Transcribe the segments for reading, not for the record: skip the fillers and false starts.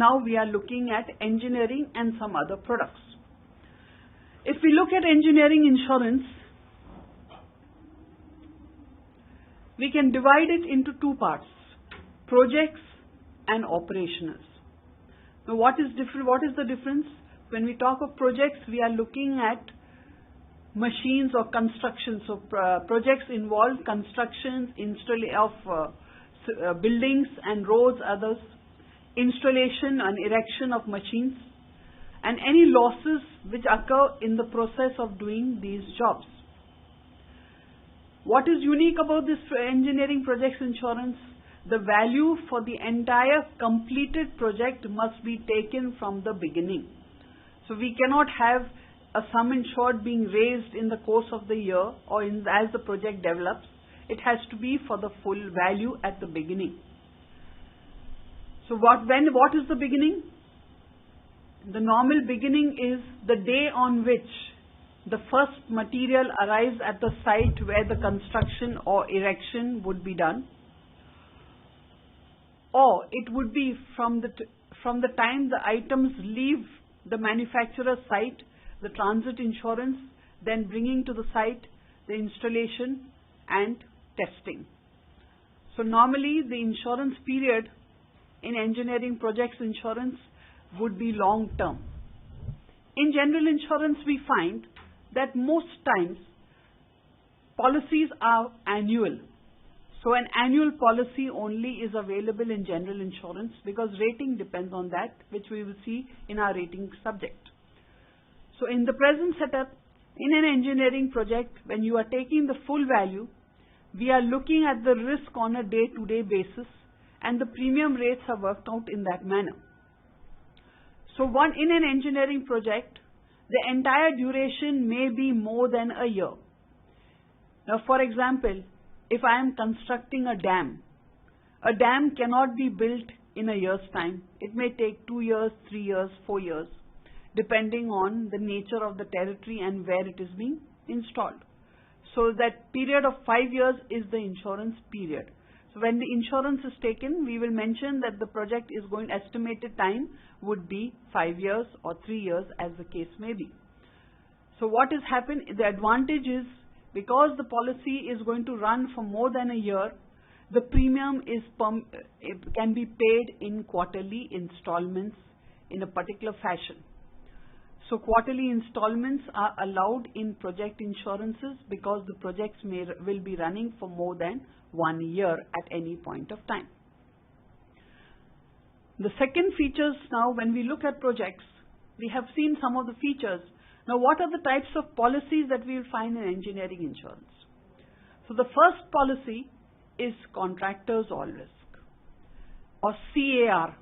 now we are looking at engineering and some other products. If we look at engineering insurance, we can divide it into two parts, projects and operationals. Now what is the difference? When we talk of projects, we are looking at machines or construction. So projects involve construction, buildings and roads, others, installation and erection of machines, and any losses which occur in the process of doing these jobs. What is unique about this engineering projects insurance? The value for the entire completed project must be taken from the beginning. So we cannot have a sum insured being raised in the course of the year or as the project develops. It has to be for the full value at the beginning. So what is the beginning? The normal beginning is the day on which the first material arrives at the site where the construction or erection would be done, or it would be from the time the items leave the manufacturer's site, the transit insurance, then bringing to the site, the installation and testing. So normally the insurance period in engineering projects insurance would be long term. In general insurance, we find that most times policies are annual. So an annual policy only is available in general insurance because rating depends on that, which we will see in our rating subject. So in the present setup, in an engineering project, when you are taking the full value, we are looking at the risk on a day-to-day basis, and the premium rates are worked out in that manner. So in an engineering project, the entire duration may be more than a year. Now, for example, if I am constructing a dam cannot be built in a year's time. It may take 2 years, 3 years, 4 years, depending on the nature of the territory and where it is being installed. So that period of 5 years is the insurance period. So when the insurance is taken, we will mention that the project is estimated time would be 5 years or 3 years as the case may be. So what has happened, the advantage is because the policy is going to run for more than a year, the premium can be paid in quarterly installments in a particular fashion. So quarterly installments are allowed in project insurances because the projects will be running for more than 1 year at any point of time. The second features now, when we look at projects, we have seen some of the features. Now what are the types of policies that we will find in engineering insurance? So the first policy is Contractors All Risk, or CAR.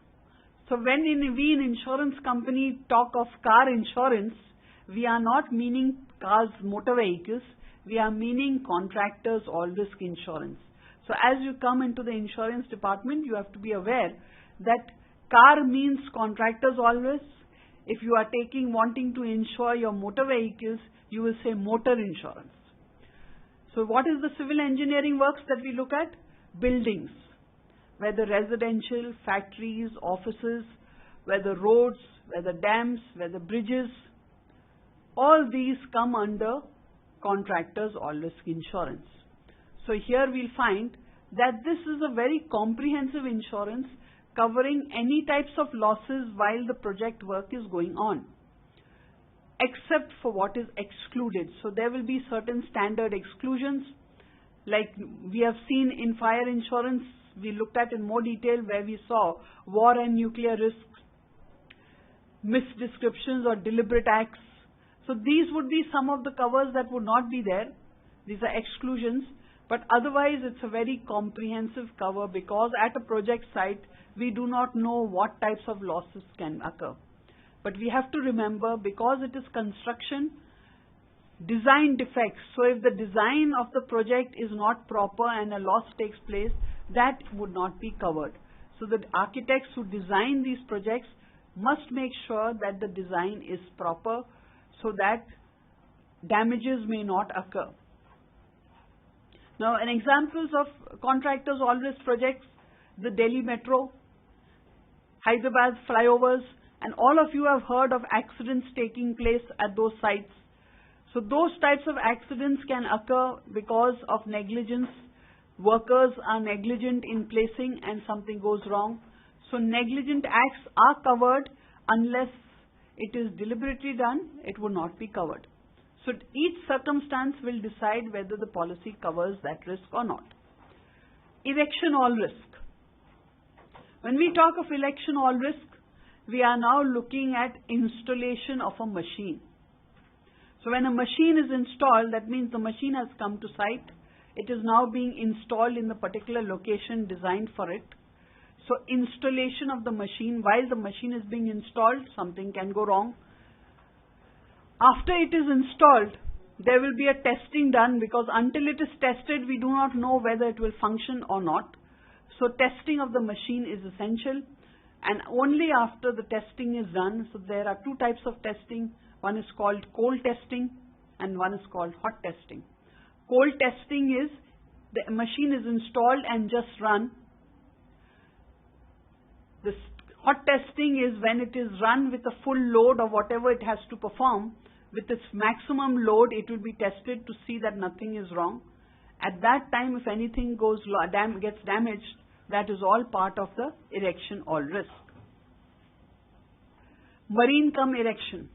So when we in insurance company talk of car insurance, we are not meaning cars, motor vehicles, we are meaning Contractors All Risk insurance. So as you come into the insurance department, you have to be aware that car means Contractors All Risk. If you are wanting to insure your motor vehicles, you will say motor insurance. So what is the civil engineering works that we look at? Buildings, whether residential, factories, offices, whether roads, whether dams, whether bridges, all these come under Contractors All Risk insurance. So here we'll find that this is a very comprehensive insurance covering any types of losses while the project work is going on, except for what is excluded. So there will be certain standard exclusions, like we have seen in fire insurance, we looked at in more detail where we saw war and nuclear risks, misdescriptions or deliberate acts. So these would be some of the covers that would not be there. These are exclusions, but otherwise it's a very comprehensive cover because at a project site, we do not know what types of losses can occur. But we have to remember, because it is construction, design defects. So if the design of the project is not proper and a loss takes place, that would not be covered. So the architects who design these projects must make sure that the design is proper so that damages may not occur. Now, an examples of Contractors All Risk projects, the Delhi Metro. Hyderabad flyovers, and all of you have heard of accidents taking place at those sites. So those types of accidents can occur because of negligence. Workers are negligent in placing and something goes wrong. So negligent acts are covered unless it is deliberately done, it would not be covered. So each circumstance will decide whether the policy covers that risk or not. Erection all risk. When we talk of erection all risk, we are now looking at installation of a machine. So when a machine is installed, that means the machine has come to site. It is now being installed in the particular location designed for it. So installation of the machine, while the machine is being installed, something can go wrong. After it is installed, there will be a testing done, because until it is tested, we do not know whether it will function or not. So testing of the machine is essential, and only after the testing is done. So there are two types of testing. One is called cold testing and one is called hot testing. Cold testing is the machine is installed and just run. This hot testing is when it is run with a full load of whatever it has to perform. With its maximum load, it will be tested to see that nothing is wrong. At that time, if anything gets damaged, that is all part of the erection all risk. Marine cum erection.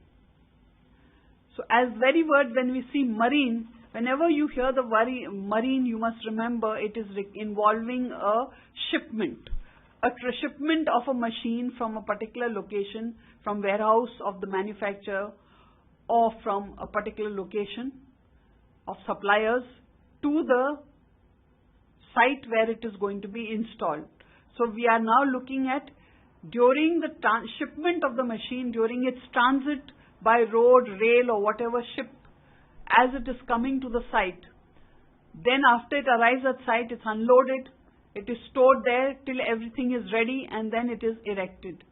So as very word, when we see marine, whenever you hear the marine, you must remember it is involving a shipment. A shipment of a machine from a particular location, from warehouse of the manufacturer or from a particular location of suppliers to the site where it is going to be installed. So we are now looking at during the shipment of the machine, during its transit by road, rail or whatever ship, as it is coming to the site. Then after it arrives at site, it's unloaded, it is stored there till everything is ready, and then it is erected.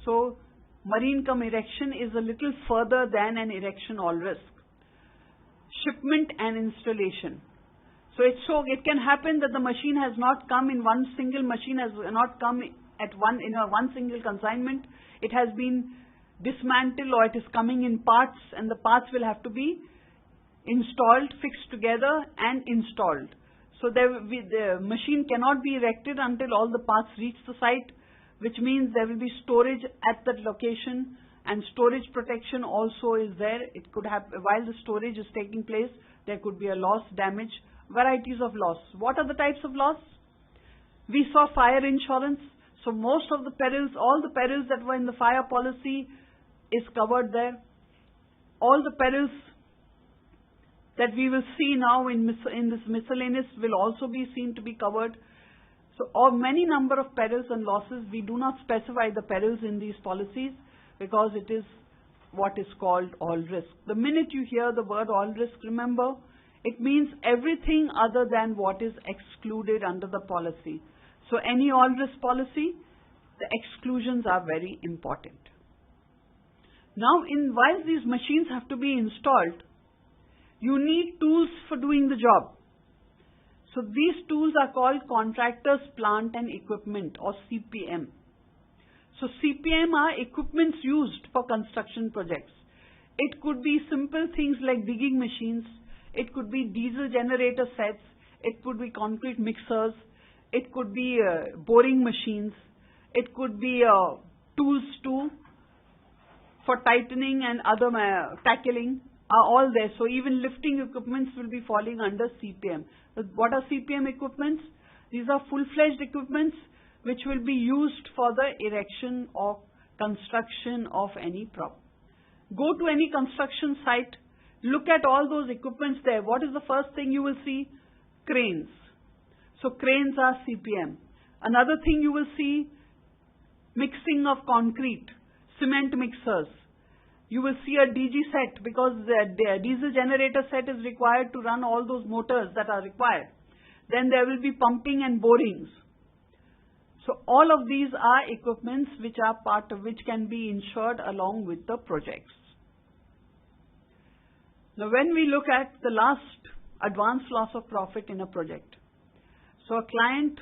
So marine cum erection is a little further than an erection all risk. Shipment and installation. So it can happen that the machine has not come in one single machine, has not come at one single consignment. It has been dismantled or it is coming in parts, and the parts will have to be installed, fixed together and installed. So the machine cannot be erected until all the parts reach the site, which means there will be storage at that location, and storage protection also is there. It could have, while the storage is taking place, there could be a loss, damage, varieties of loss. What are the types of loss? We saw fire insurance. So most of the perils, all the perils that were in the fire policy is covered there. All the perils that we will see now in this miscellaneous will also be seen to be covered. So many number of perils and losses. We do not specify the perils in these policies because it is what is called all risk. The minute you hear the word all risk, remember, it means everything other than what is excluded under the policy. So any all risk policy, the exclusions are very important. Now, while these machines have to be installed, you need tools for doing the job. So these tools are called Contractors, Plant and Equipment, or CPM. So CPM are equipments used for construction projects. It could be simple things like digging machines. It could be diesel generator sets. It could be concrete mixers. It could be boring machines. It could be tools for tightening and other tackling are all there. So even lifting equipments will be falling under CPM. What are CPM equipments? These are full-fledged equipments which will be used for the erection or construction of any prop. Go to any construction site, look at all those equipments there. What is the first thing you will see? Cranes. So cranes are CPM. Another thing you will see, mixing of concrete, cement mixers. You will see a DG set because the diesel generator set is required to run all those motors that are required. Then there will be pumping and borings. So all of these are equipments which are part of which can be insured along with the projects. Now when we look at the last advance loss of profit in a project. So a client,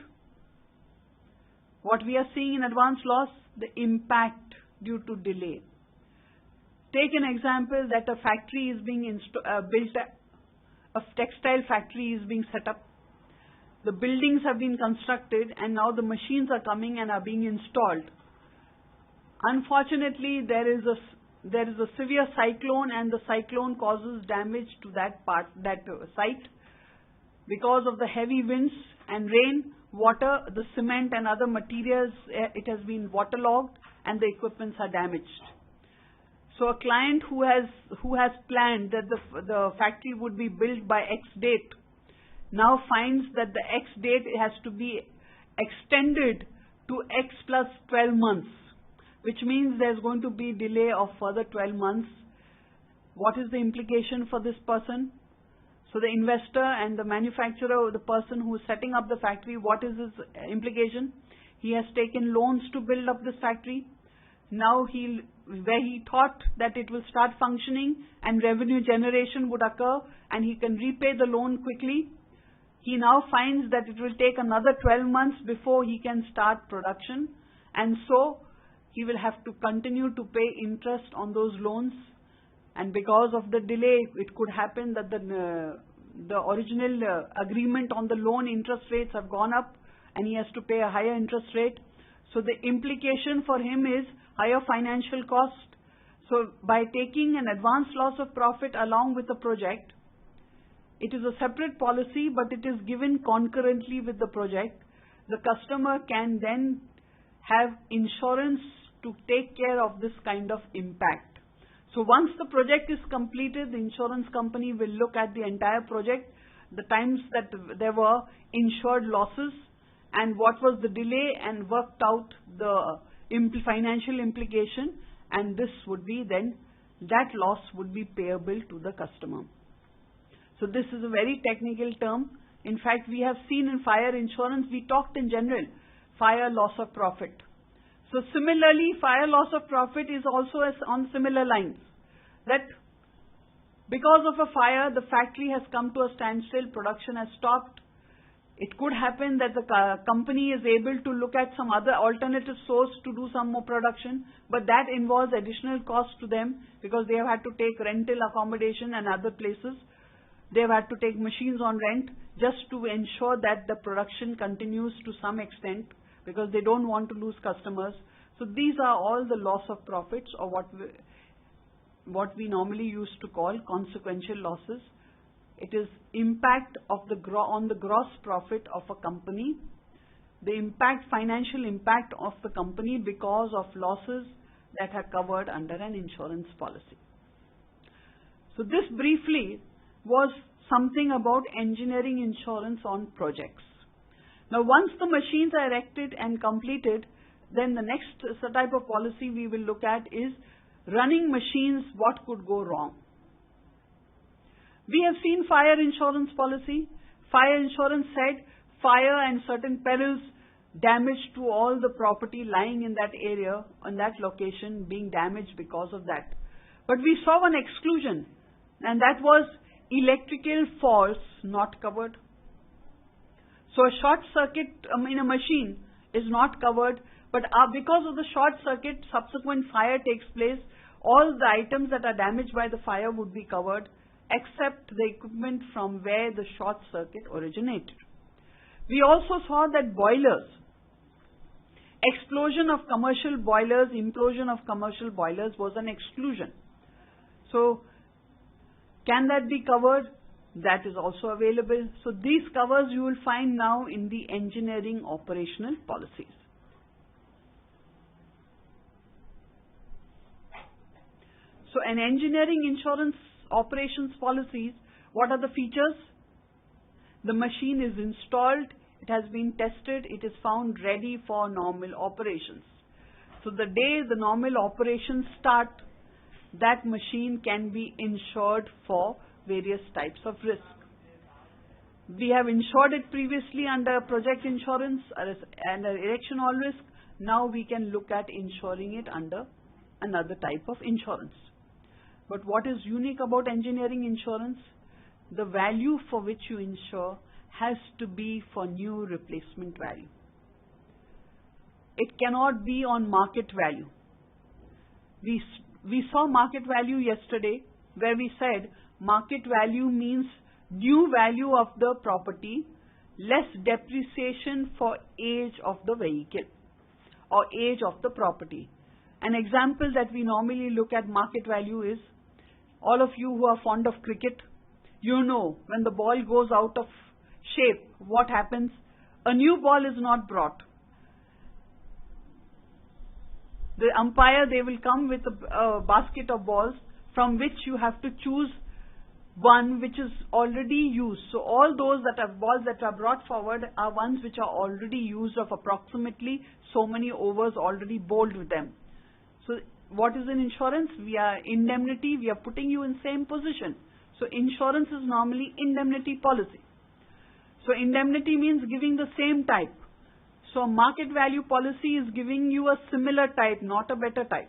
what we are seeing in advance loss, the impact due to delay. Take an example that a factory is being built, a textile factory is being set up. The buildings have been constructed and now the machines are coming and are being installed. Unfortunately, there is a severe cyclone and the cyclone causes damage to that site. Because of the heavy winds and rain, water, the cement and other materials, it has been waterlogged and the equipments are damaged. So a client who has planned that the factory would be built by X date now finds that the X date has to be extended to X plus 12 months, which means there's going to be delay of further 12 months. What is the implication for this person? So the investor and the manufacturer, or the person who is setting up the factory, what is his implication? He has taken loans to build up this factory. Now where he thought that it will start functioning and revenue generation would occur and he can repay the loan quickly, he now finds that it will take another 12 months before he can start production, and so he will have to continue to pay interest on those loans. And because of the delay, it could happen that the original agreement on the loan interest rates have gone up and he has to pay a higher interest rate. So the implication for him is higher financial cost. So by taking an advance loss of profit along with the project, it is a separate policy, but it is given concurrently with the project. The customer can then have insurance to take care of this kind of impact. So once the project is completed, the insurance company will look at the entire project, the times that there were insured losses and what was the delay, and worked out the financial implication, and this would be then, that loss would be payable to the customer. So this is a very technical term. In fact, we have seen in fire insurance, we talked in general, fire loss of profit. So similarly, fire loss of profit is also on similar lines. That because of a fire, the factory has come to a standstill, production has stopped. It could happen that the company is able to look at some other alternative source to do some more production, but that involves additional cost to them because they have had to take rental accommodation and other places. They have had to take machines on rent just to ensure that the production continues to some extent because they don't want to lose customers. So these are all the loss of profits, or what we normally used to call consequential losses. It is impact of on the gross profit of a company, the financial impact of the company because of losses that are covered under an insurance policy. So this briefly was something about engineering insurance on projects. Now once the machines are erected and completed, then the next type of policy we will look at is running machines, what could go wrong. We have seen fire insurance policy. Fire insurance said fire and certain perils, damage to all the property lying in that area, on that location, being damaged because of that. But we saw one exclusion, and that was electrical faults not covered. So a short circuit in a machine is not covered, but because of the short circuit, subsequent fire takes place, all the items that are damaged by the fire would be covered, except the equipment from where the short circuit originated. We also saw that boilers, explosion of commercial boilers, implosion of commercial boilers was an exclusion. So, can that be covered? That is also available. So, these covers you will find now in the engineering operational policies. So, an engineering insurance operations policies, what are the features? The machine is installed, it has been tested, it is found ready for normal operations. So the day the normal operations start, that machine can be insured for various types of risk. We have insured it previously under project insurance and erection all risk. Now we can look at insuring it under another type of insurance. But what is unique about engineering insurance? The value for which you insure has to be for new replacement value. It cannot be on market value. We saw market value yesterday, where we said market value means new value of the property less depreciation for age of the vehicle or age of the property. An example that we normally look at market value is, all of you who are fond of cricket, you know when the ball goes out of shape, what happens? A new ball is not brought. The umpire, they will come with a basket of balls from which you have to choose one which is already used. So all those balls that are brought forward are ones which are already used, of approximately so many overs already bowled with them. So what is in insurance? We are indemnity, we are putting you in same position. So insurance is normally indemnity policy. So indemnity means giving the same type. So market value policy is giving you a similar type, not a better type.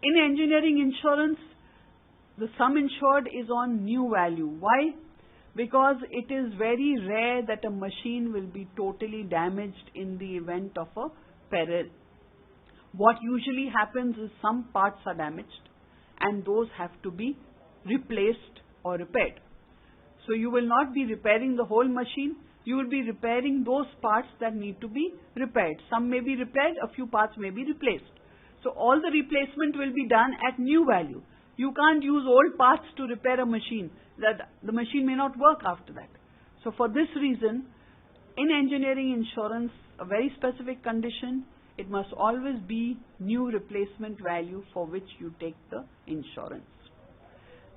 In engineering insurance, the sum insured is on new value. Why? Because it is very rare that a machine will be totally damaged in the event of a peril. What usually happens is some parts are damaged and those have to be replaced or repaired. So you will not be repairing the whole machine, you will be repairing those parts that need to be repaired. Some may be repaired, a few parts may be replaced. So all the replacement will be done at new value. You can't use old parts to repair a machine. That the machine may not work after that. So for this reason, in engineering insurance, a very specific condition, it must always be new replacement value for which you take the insurance.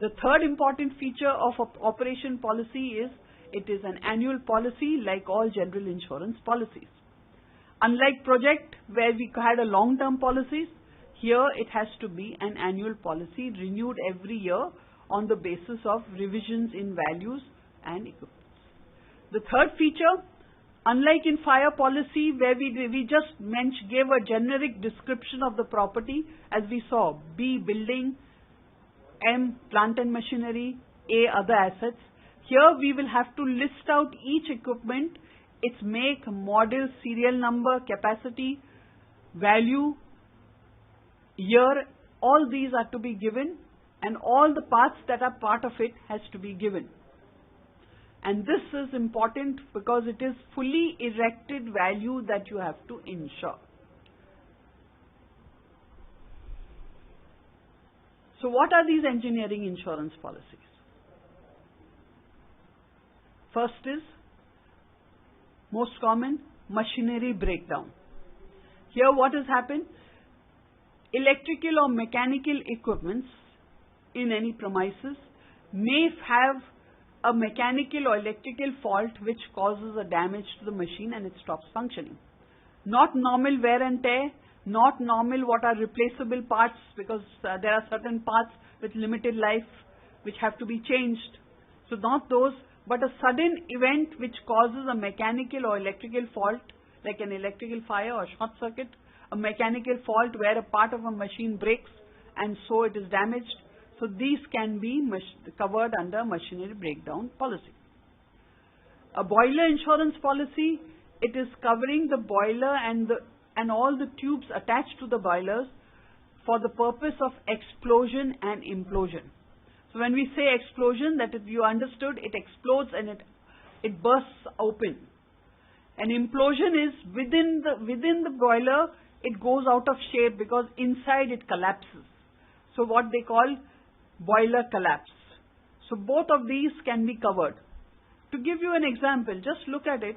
The third important feature of operation policy is it is an annual policy like all general insurance policies. Unlike project where we had a long-term policies, here it has to be an annual policy renewed every year on the basis of revisions in values and equipment. The third feature, unlike in fire policy where we just gave a generic description of the property, as we saw, B, building, M, plant and machinery, A, other assets. Here we will have to list out each equipment, its make, model, serial number, capacity, value, year, all these are to be given, and all the parts that are part of it has to be given. And this is important because it is fully erected value that you have to insure. So what are these engineering insurance policies? First is, most common, machinery breakdown. Here what has happened? Electrical or mechanical equipments in any premises may have a mechanical or electrical fault which causes a damage to the machine and it stops functioning. Not normal wear and tear, not normal what are replaceable parts, because there are certain parts with limited life which have to be changed. So not those, but a sudden event which causes a mechanical or electrical fault, like an electrical fire or short circuit, a mechanical fault where a part of a machine breaks and so it is damaged. So these can be covered under machinery breakdown policy. A boiler insurance policy, it is covering the boiler and all the tubes attached to the boilers for the purpose of explosion and implosion. So when we say explosion, that if you understood, it explodes and it bursts open. An implosion is within the boiler, it goes out of shape because inside it collapses. So what they call boiler collapse. So both of these can be covered. To give you an example, just look at it.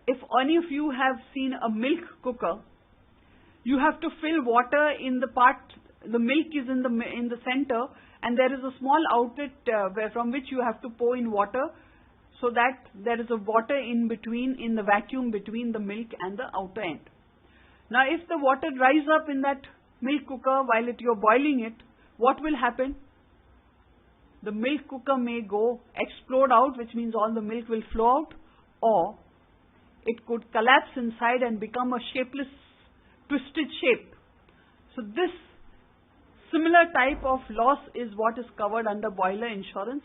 If any of you have seen a milk cooker, you have to fill water in the part, the milk is in the center, and there is a small outlet from which you have to pour in water so that there is a water in between, in the vacuum between the milk and the outer end. Now if the water dries up in that milk cooker while you're boiling it, what will happen? The milk cooker may explode out, which means all the milk will flow out, or it could collapse inside and become a shapeless, twisted shape. So this similar type of loss is what is covered under boiler insurance.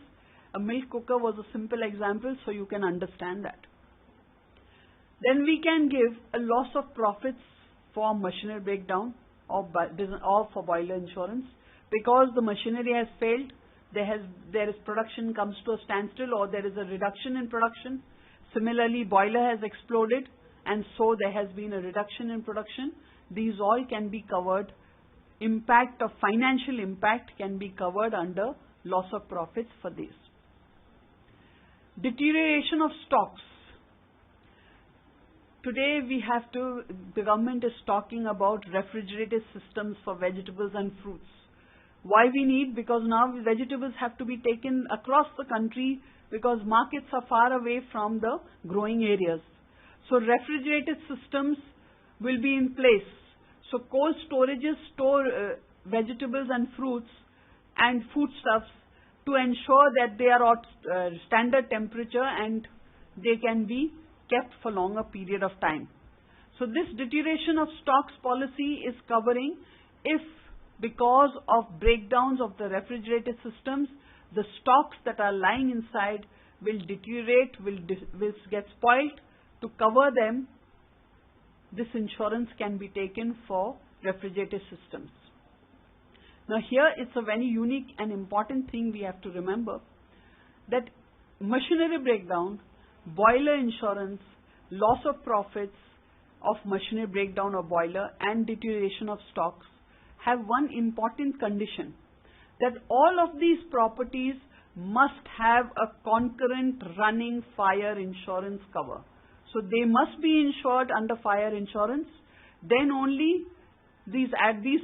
A milk cooker was a simple example, so you can understand that. Then we can give a loss of profits for machinery breakdown or for boiler insurance because the machinery has failed. There is production comes to a standstill or there is a reduction in production. Similarly, boiler has exploded and so there has been a reduction in production. These all can be covered. Impact of financial impact can be covered under loss of profits for these. Deterioration of stocks. Today the government is talking about refrigerated systems for vegetables and fruits. Why we need? Because now vegetables have to be taken across the country because markets are far away from the growing areas. So refrigerated systems will be in place. So cold storages store vegetables and fruits and foodstuffs to ensure that they are at standard temperature and they can be kept for longer period of time. So this deterioration of stocks policy is covering if because of breakdowns of the refrigerated systems, the stocks that are lying inside will deteriorate, will get spoiled. To cover them, this insurance can be taken for refrigerated systems. Now here it's a very unique and important thing we have to remember that machinery breakdown, boiler insurance, loss of profits of machinery breakdown or boiler and deterioration of stocks have one important condition that all of these properties must have a concurrent running fire insurance cover. So they must be insured under fire insurance, then only these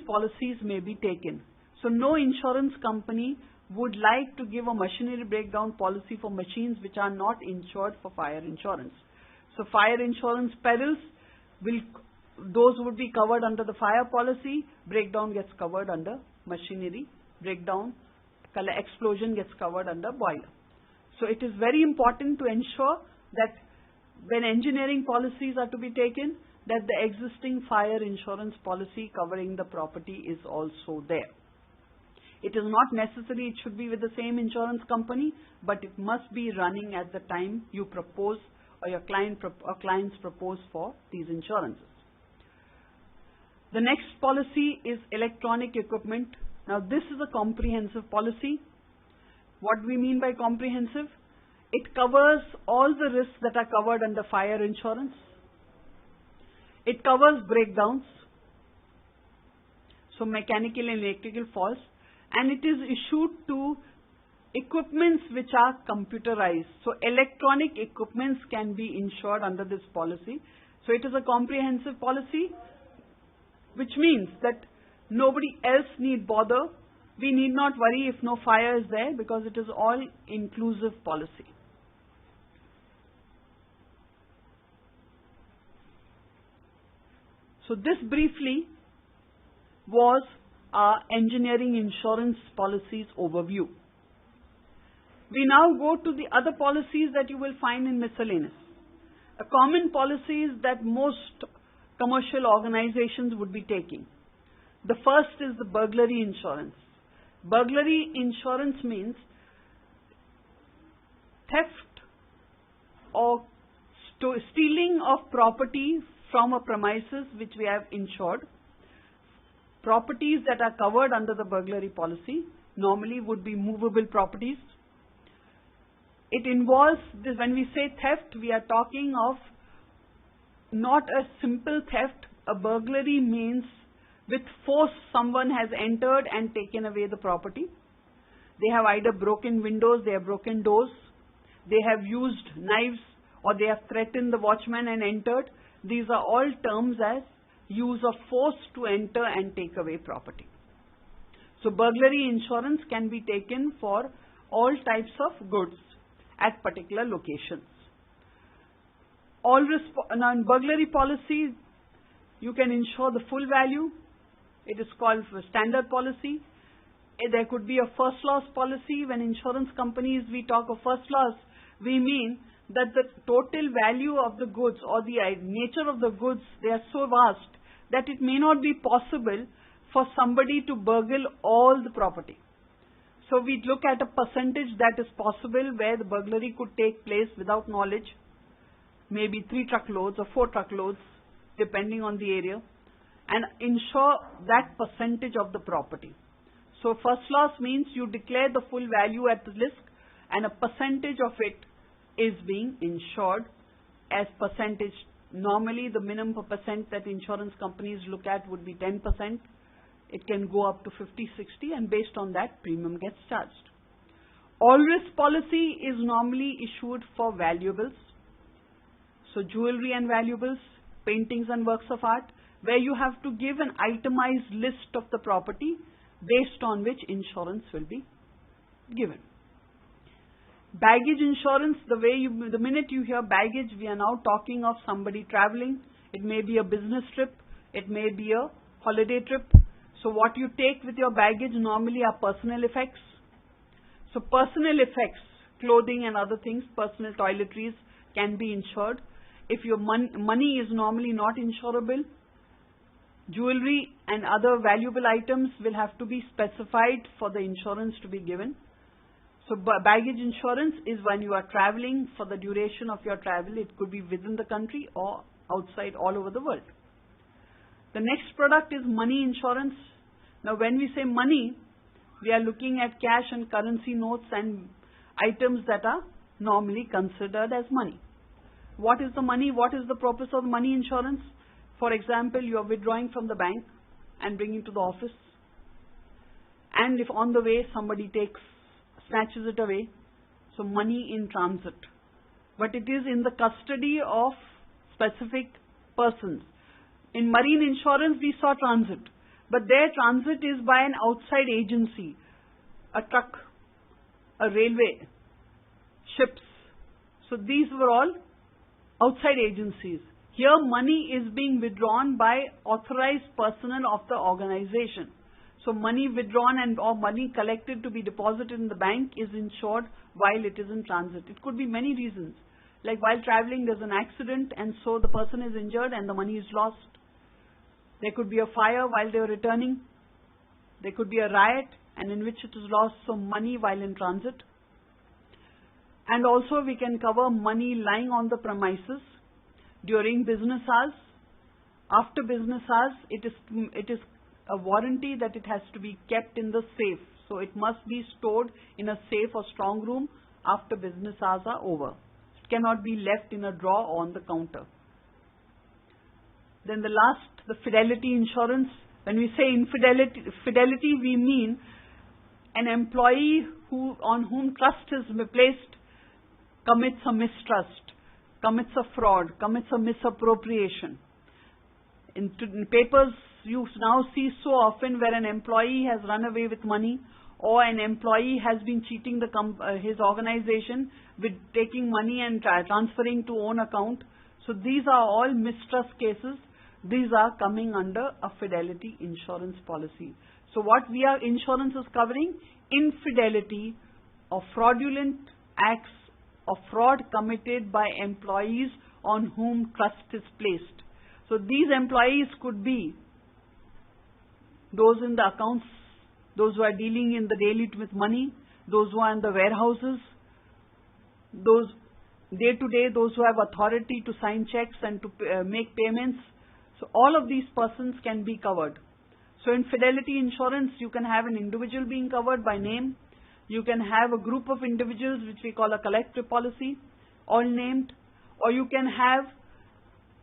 policies may be taken. So no insurance company would like to give a machinery breakdown policy for machines which are not insured for fire insurance. So fire insurance perils those would be covered under the fire policy, breakdown gets covered under machinery, breakdown, explosion gets covered under boiler. So it is very important to ensure that when engineering policies are to be taken, that the existing fire insurance policy covering the property is also there. It is not necessary it should be with the same insurance company, but it must be running at the time you propose or your clients propose for these insurances. The next policy is electronic equipment. Now this is a comprehensive policy. What we mean by comprehensive? It covers all the risks that are covered under fire insurance. It covers breakdowns, so mechanical and electrical faults, and it is issued to equipments which are computerized. So electronic equipments can be insured under this policy. So it is a comprehensive policy, which means that nobody else need bother. We need not worry if no fire is there because it is all inclusive policy. So this briefly was our engineering insurance policies overview. We now go to the other policies that you will find in miscellaneous. A common policies that most commercial organizations would be taking. The first is the burglary insurance. Burglary insurance means theft or stealing of property from a premises which we have insured. Properties that are covered under the burglary policy normally would be movable properties. It involves, when we say theft, we are talking of not a simple theft. A burglary means with force someone has entered and taken away the property. They have either broken windows, they have broken doors, they have used knives, or they have threatened the watchman and entered. These are all terms as use of force to enter and take away property. So burglary insurance can be taken for all types of goods at particular locations. Now in burglary policy, you can insure the full value. It is called standard policy. There could be a first loss policy. When insurance companies, we talk of first loss, we mean that the total value of the goods or the nature of the goods, they are so vast that it may not be possible for somebody to burgle all the property. So we look at a percentage that is possible where the burglary could take place without knowledge. maybe 3 truckloads or 4 truckloads, depending on the area, and insure that percentage of the property. So first loss means you declare the full value at the risk and a percentage of it is being insured as percentage. Normally the minimum percent that insurance companies look at would be 10%. It can go up to 50, 60, and based on that premium gets charged. All risk policy is normally issued for valuables. So jewelry and valuables, paintings and works of art, where you have to give an itemized list of the property based on which insurance will be given. Baggage insurance, the minute you hear baggage, we are now talking of somebody traveling. It may be a business trip, it may be a holiday trip. So what you take with your baggage normally are personal effects. So personal effects, clothing and other things, personal toiletries can be insured. If your money is normally not insurable, jewelry and other valuable items will have to be specified for the insurance to be given. So baggage insurance is when you are traveling for the duration of your travel. It could be within the country or outside, all over the world. The next product is money insurance. Now when we say money, we are looking at cash and currency notes and items that are normally considered as money. What is the money? What is the purpose of money insurance? For example, you are withdrawing from the bank and bringing to the office. And if on the way somebody snatches it away, so money in transit. But it is in the custody of specific persons. In marine insurance, we saw transit. But their transit is by an outside agency, a truck, a railway, ships. So these were all outside agencies. Here money is being withdrawn by authorized personnel of the organization. So money withdrawn or money collected to be deposited in the bank is insured while it is in transit. It could be many reasons. Like while traveling there's an accident and so the person is injured and the money is lost. There could be a fire while they are returning. There could be a riot and in which it is lost, so money while in transit. And also we can cover money lying on the premises during business hours. After business hours, it is a warranty that it has to be kept in the safe. So it must be stored in a safe or strong room after business hours are over. It cannot be left in a drawer or on the counter. Then the fidelity insurance. When we say fidelity, we mean an employee on whom trust is placed commits a mistrust, commits a fraud, commits a misappropriation. In papers, you now see so often where an employee has run away with money or an employee has been cheating his organization with taking money and transferring to own account. So these are all mistrust cases. These are coming under a fidelity insurance policy. So what insurance is covering? Infidelity or fraudulent acts of fraud committed by employees on whom trust is placed. So these employees could be those in the accounts, those who are dealing in the daily with money, those who are in the warehouses, those day-to-day, those who have authority to sign checks and to make payments. So all of these persons can be covered. So in fidelity insurance, you can have an individual being covered by name. You can have a group of individuals, which we call a collective policy, all named. Or you can have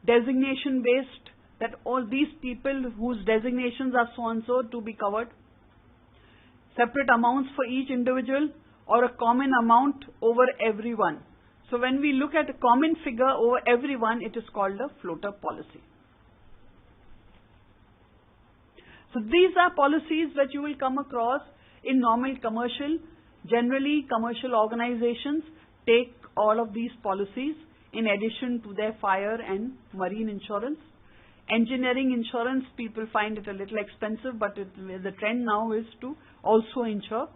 designation based, that all these people whose designations are so and so to be covered. Separate amounts for each individual or a common amount over everyone. So when we look at a common figure over everyone, it is called a floater policy. So these are policies that you will come across in normal commercial. Generally, commercial organizations take all of these policies in addition to their fire and marine insurance. Engineering insurance, people find it a little expensive, but the trend now is to also insure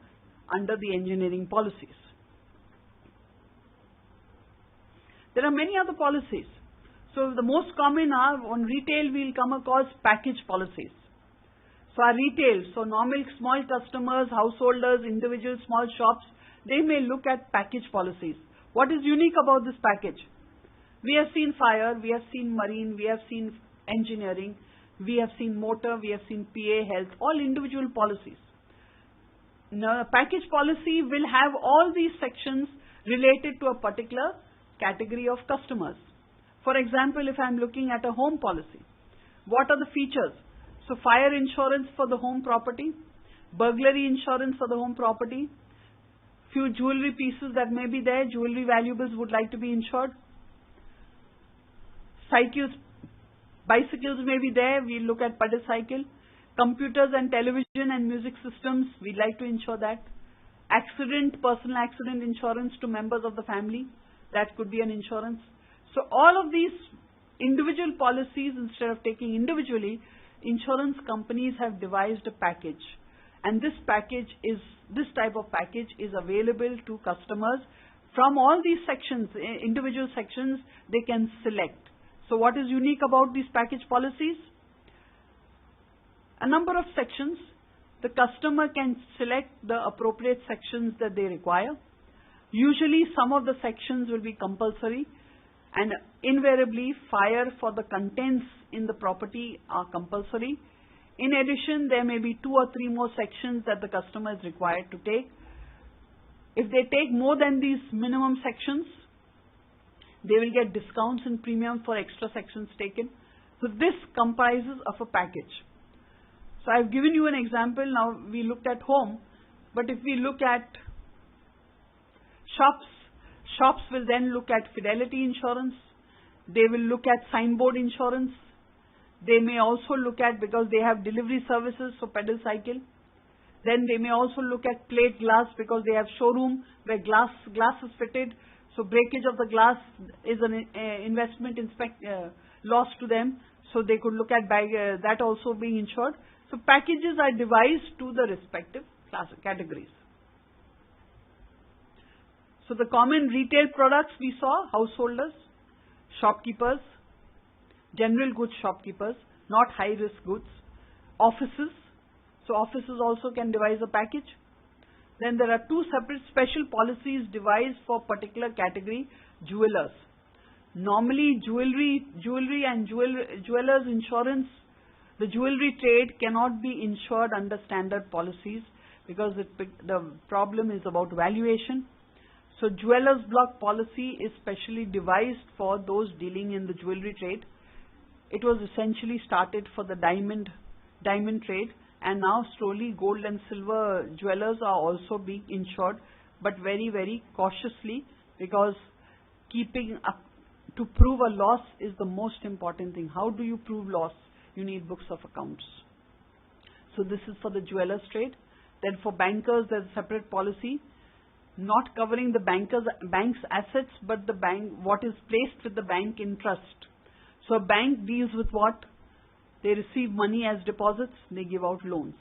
under the engineering policies. There are many other policies. So the most common are, on retail we'll come across package policies. So our retail, so normal small customers, householders, individuals, small shops, they may look at package policies. What is unique about this package? We have seen fire, we have seen marine, we have seen engineering, we have seen motor, we have seen PA, health, all individual policies. Now, a package policy will have all these sections related to a particular category of customers. For example, if I am looking at a home policy, what are the features? So, fire insurance for the home property, burglary insurance for the home property, few jewelry pieces that may be there, jewelry valuables would like to be insured. Cycles, bicycles may be there, we look at pedal cycle. Computers and television and music systems, we'd like to insure that. Accident, personal accident insurance to members of the family, that could be an insurance. So all of these individual policies, instead of taking individually, insurance companies have devised a package. And this type of package is available to customers from all these sections, individual sections, they can select. So what is unique about these package policies? A number of sections. The customer can select the appropriate sections that they require. Usually some of the sections will be compulsory, and invariably fire for the contents in the property are compulsory. In addition, there may be 2 or 3 more sections that the customer is required to take. If they take more than these minimum sections, they will get discounts in premium for extra sections taken. So this comprises of a package. So I've given you an example. Now we looked at home, but if we look at shops will then look at Fidelity insurance. They will look at signboard insurance. They may also look at, because they have delivery services, so pedal cycle. Then they may also look at plate glass, because they have showroom where glass is fitted. So breakage of the glass is an investment loss to them. So they could look at that also being insured. So packages are devised to the respective categories. So the common retail products we saw: householders, shopkeepers, general goods shopkeepers, not high risk goods, offices. So offices also can devise a package. Then there are 2 separate special policies devised for particular category: jewelers. Normally jewelry and jewelers insurance, the jewelry trade cannot be insured under standard policies because the problem is about valuation. So jewelers block policy is specially devised for those dealing in the jewelry trade. It was essentially started for the diamond trade, and now slowly gold and silver jewelers are also being insured, but very, very cautiously, because keeping up to prove a loss is the most important thing. How do you prove loss? You need books of accounts. So this is for the jewelers trade. Then for bankers, there's a separate policy, not covering the bank's assets, but what is placed with the bank in trust. So a bank deals with what? They receive money as deposits, they give out loans.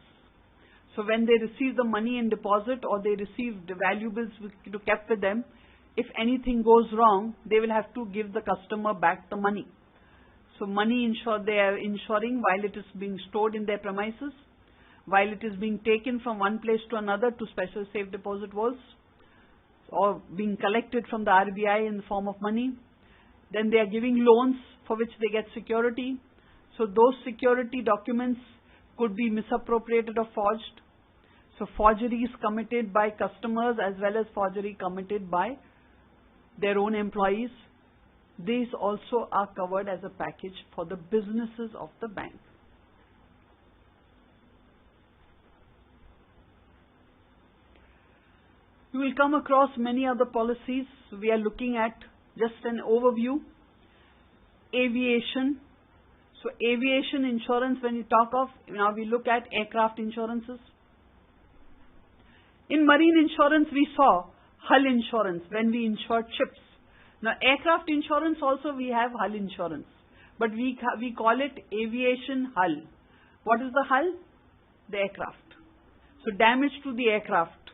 So when they receive the money in deposit, or they receive the valuables to kept with them, if anything goes wrong, they will have to give the customer back the money. So money they are insuring while it is being stored in their premises, while it is being taken from one place to another to special safe deposit vaults, or being collected from the RBI in the form of money. Then they are giving loans for which they get security. So those security documents could be misappropriated or forged. So forgery is committed by customers as well as forgery committed by their own employees. These also are covered as a package for the businesses of the bank. You will come across many other policies. We are looking at just an overview. Aviation. So aviation insurance, when you talk of, now we look at aircraft insurances. In marine insurance, we saw hull insurance when we insured ships. Now aircraft insurance also we have hull insurance, but we call it aviation hull. What is the hull? The aircraft. So damage to the aircraft,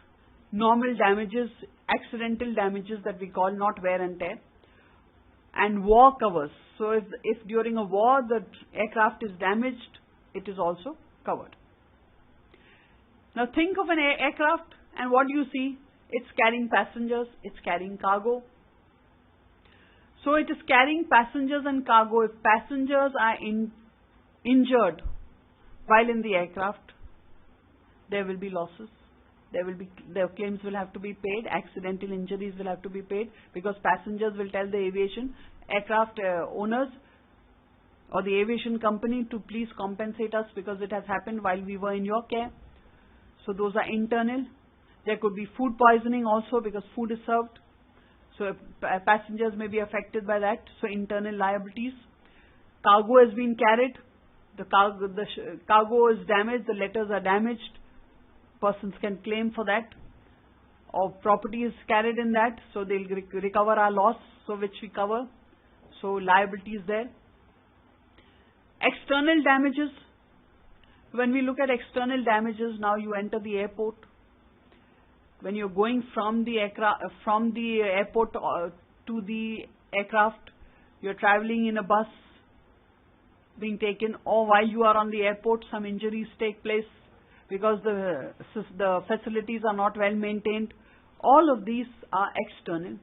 normal damages, accidental damages that we call, not wear and tear, and war covers. So if during a war the aircraft is damaged, it is also covered. Now think of an aircraft, and what do you see? It's carrying passengers, it's carrying cargo. So it is carrying passengers and cargo. If passengers are injured while in the aircraft, there will be losses. Their claims will have to be paid. Accidental injuries will have to be paid, because passengers will tell the aviation aircraft owners or the aviation company to please compensate us because it has happened while we were in your care. So those are internal. There could be food poisoning also, because food is served. So passengers may be affected by that. So internal liabilities. Cargo has been carried. The cargo is damaged. The letters are damaged. Persons can claim for that. Or property is carried in that. So they'll recover our loss, so which we cover. So liability is there. External damages. When we look at external damages, now you enter the airport. When you're going from the airport to the aircraft, you're traveling in a bus being taken, or while you are on the airport, some injuries take place because the facilities are not well maintained. All of these are external.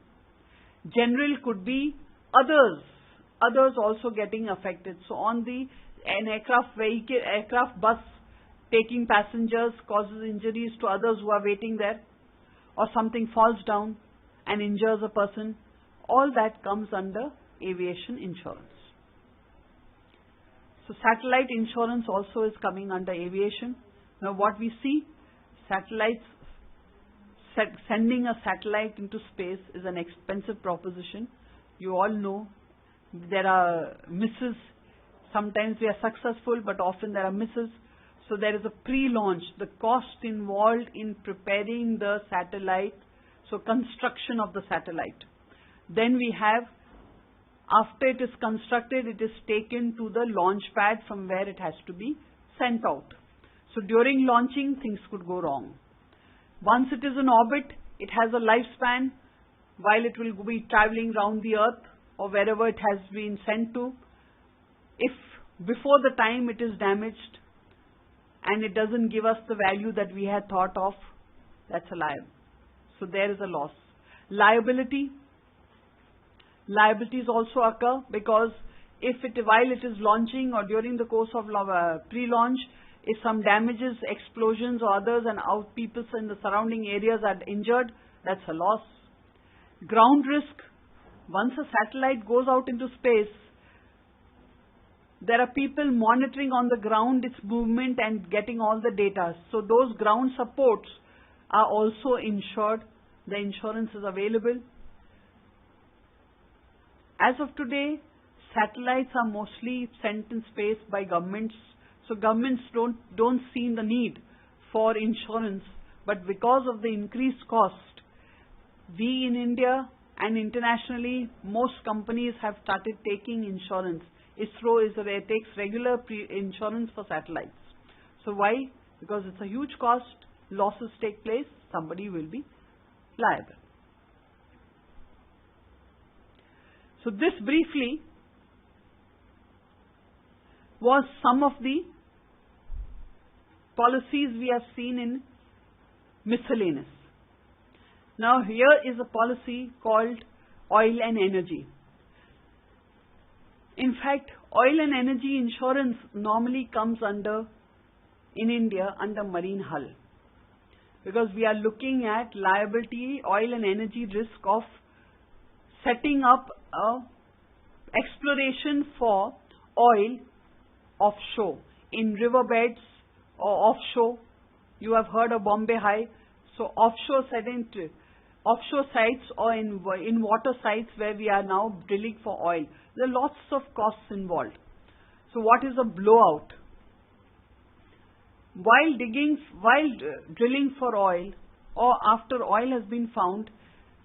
General could be others also getting affected. So on an aircraft bus taking passengers causes injuries to others who are waiting there, or something falls down and injures a person, all that comes under aviation insurance. So satellite insurance also is coming under aviation. Now what we see, sending a satellite into space is an expensive proposition. You all know there are misses. Sometimes we are successful, but often there are misses. So there is a pre-launch, the cost involved in preparing the satellite, so construction of the satellite. Then we have, after it is constructed, it is taken to the launch pad from where it has to be sent out. So during launching, things could go wrong. Once it is in orbit, it has a lifespan while it will be traveling around the earth or wherever it has been sent to. If before the time it is damaged and it doesn't give us the value that we had thought of, that's a liability. So there is a loss. Liabilities also occur, because while it is launching or during the course of pre-launch, if some damages, explosions or others, and people in the surrounding areas are injured, that's a loss. Ground risk. Once a satellite goes out into space, there are people monitoring on the ground its movement and getting all the data. So those ground supports are also insured. The insurance is available. As of today, satellites are mostly sent in space by governments. So governments don't see the need for insurance. But because of the increased cost, we in India and internationally, most companies have started taking insurance. ISRO takes regular insurance for satellites. So why? Because it's a huge cost, losses take place, somebody will be liable. So this briefly was some of the policies we have seen in miscellaneous. Now here is a policy called oil and energy. In fact, oil and energy insurance normally comes in India under marine hull, because we are looking at liability, oil and energy risk of setting up a exploration for oil offshore, in riverbeds or offshore. You have heard of Bombay High. So offshore sites or in water sites where we are now drilling for oil. There are lots of costs involved. So what is a blowout? While drilling for oil, or after oil has been found,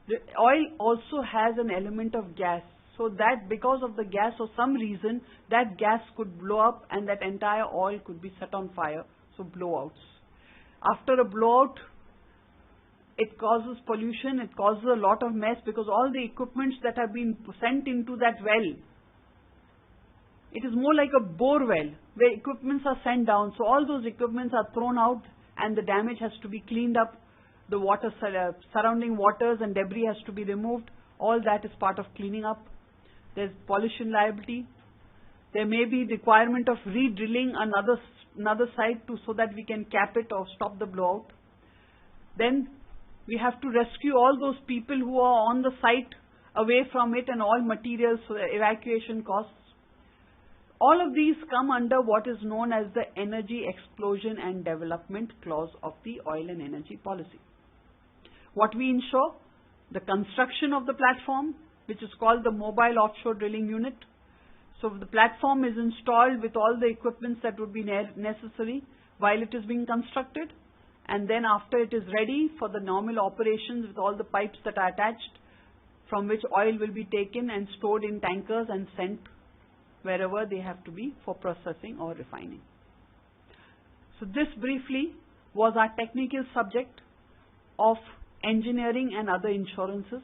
the oil also has an element of gas. So that because of the gas or some reason, that gas could blow up and that entire oil could be set on fire. So blowouts. After a blowout, it causes pollution, it causes a lot of mess, because all the equipments that have been sent into that well, it is more like a bore well where equipments are sent down. So all those equipments are thrown out and the damage has to be cleaned up. The surrounding waters and debris has to be removed. All that is part of cleaning up. There's pollution liability. There may be requirement of re-drilling another site so that we can cap it or stop the blowout. Then we have to rescue all those people who are on the site away from it and all materials, so the evacuation costs. All of these come under what is known as the Energy Explosion and Development Clause of the Oil and Energy Policy. What we ensure? The construction of the platform, which is called the Mobile Offshore Drilling Unit. So the platform is installed with all the equipments that would be necessary while it is being constructed, and then after it is ready for the normal operations with all the pipes that are attached, from which oil will be taken and stored in tankers and sent wherever they have to be for processing or refining. So this briefly was our technical subject of engineering and other insurances.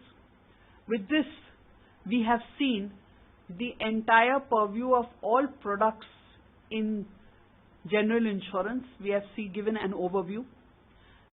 With this, we have seen the entire purview of all products in general insurance. We have given an overview.